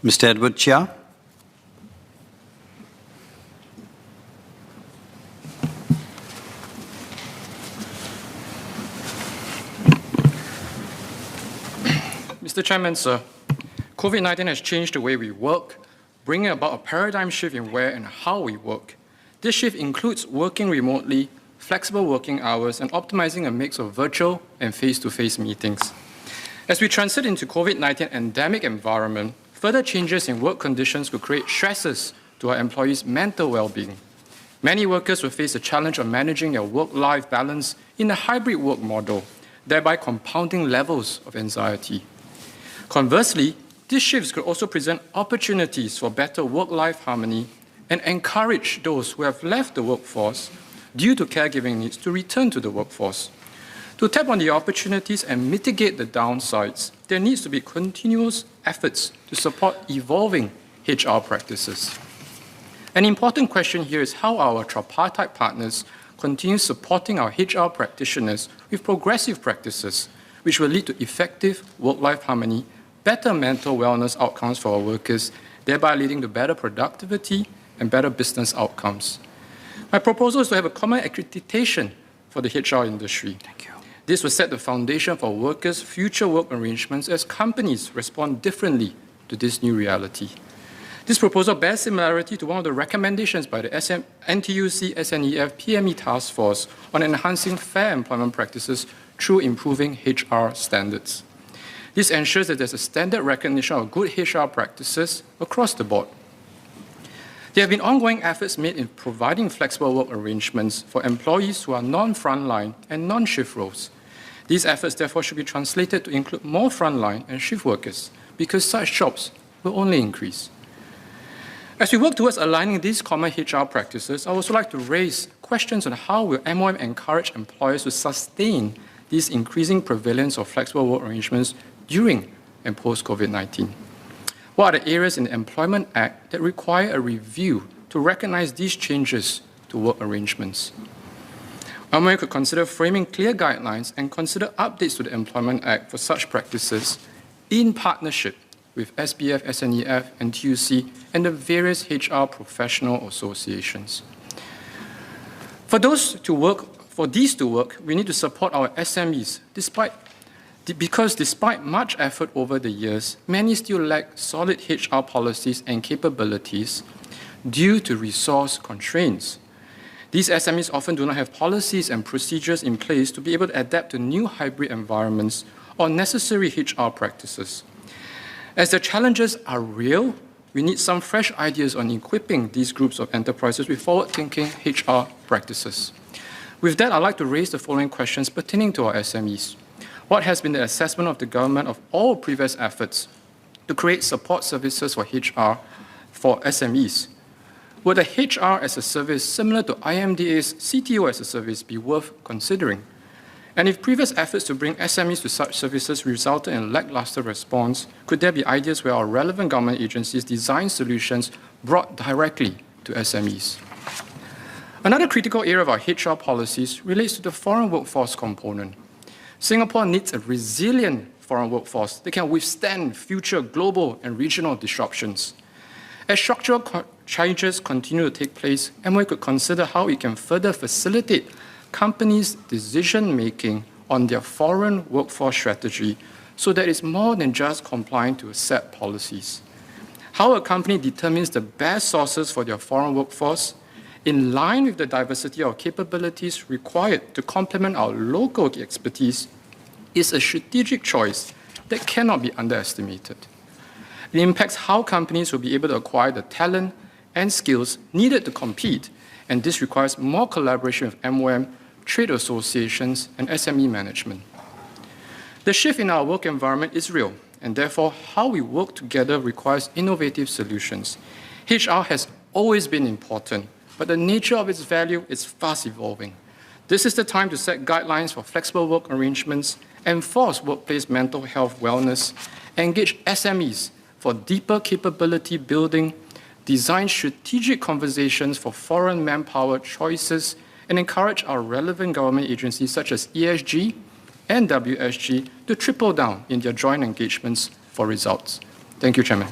Mr. Edward Chia. Mr. Chairman, sir, COVID-19 has changed the way we work, bringing about a paradigm shift in where and how we work. This shift includes working remotely, flexible working hours, and optimizing a mix of virtual and face-to-face meetings. As we transit into COVID-19 endemic environment, further changes in work conditions will create stresses to our employees' mental well-being. Many workers will face the challenge of managing their work-life balance in a hybrid work model, thereby compounding levels of anxiety. Conversely, these shifts could also present opportunities for better work-life harmony and encourage those who have left the workforce due to caregiving needs to return to the workforce. To tap on the opportunities and mitigate the downsides, there needs to be continuous efforts to support evolving HR practices. An important question here is how our tripartite partners continue supporting our HR practitioners with progressive practices, which will lead to effective work-life harmony, better mental wellness outcomes for our workers, thereby leading to better productivity and better business outcomes. My proposal is to have a common accreditation for the HR industry. Thank you. This will set the foundation for workers' future work arrangements as companies respond differently to this new reality. This proposal bears similarity to one of the recommendations by the NTUC SNEF PME Task Force on enhancing fair employment practices through improving HR standards. This ensures that there's a standard recognition of good HR practices across the board. There have been ongoing efforts made in providing flexible work arrangements for employees who are non-frontline and non-shift roles. These efforts, therefore, should be translated to include more frontline and shift workers, because such jobs will only increase. As we work towards aligning these common HR practices, I would also like to raise questions on how will MOM encourage employers to sustain this increasing prevalence of flexible work arrangements during and post-COVID-19. What are the areas in the Employment Act that require a review to recognize these changes to work arrangements? MOM could consider framing clear guidelines and consider updates to the Employment Act for such practices in partnership with SBF, SNEF, and TUC, and the various HR professional associations. For these to work, we need to support our SMEs, because despite much effort over the years, many still lack solid HR policies and capabilities due to resource constraints. These SMEs often do not have policies and procedures in place to be able to adapt to new hybrid environments or necessary HR practices. As the challenges are real, we need some fresh ideas on equipping these groups of enterprises with forward-thinking HR practices. With that, I'd like to raise the following questions pertaining to our SMEs. What has been the assessment of the government of all previous efforts to create support services for HR for SMEs? Would a HR as a service similar to IMDA's CTO as a service be worth considering? And if previous efforts to bring SMEs to such services resulted in lackluster response, could there be ideas where our relevant government agencies design solutions brought directly to SMEs? Another critical area of our HR policies relates to the foreign workforce component. Singapore needs a resilient foreign workforce that can withstand future global and regional disruptions. As structural changes continue to take place, MOE could consider how it can further facilitate companies' decision-making on their foreign workforce strategy so that it's more than just complying to set policies. How a company determines the best sources for their foreign workforce in line with the diversity of capabilities required to complement our local expertise is a strategic choice that cannot be underestimated. It impacts how companies will be able to acquire the talent and skills needed to compete, and this requires more collaboration with MOM, trade associations, and SME management. The shift in our work environment is real, and therefore how we work together requires innovative solutions. HR has always been important, but the nature of its value is fast evolving. This is the time to set guidelines for flexible work arrangements, enforce workplace mental health wellness, engage SMEs for deeper capability building, design strategic conversations for foreign manpower choices, and encourage our relevant government agencies such as ESG and WSG to triple down in their joint engagements for results. Thank you, Chairman.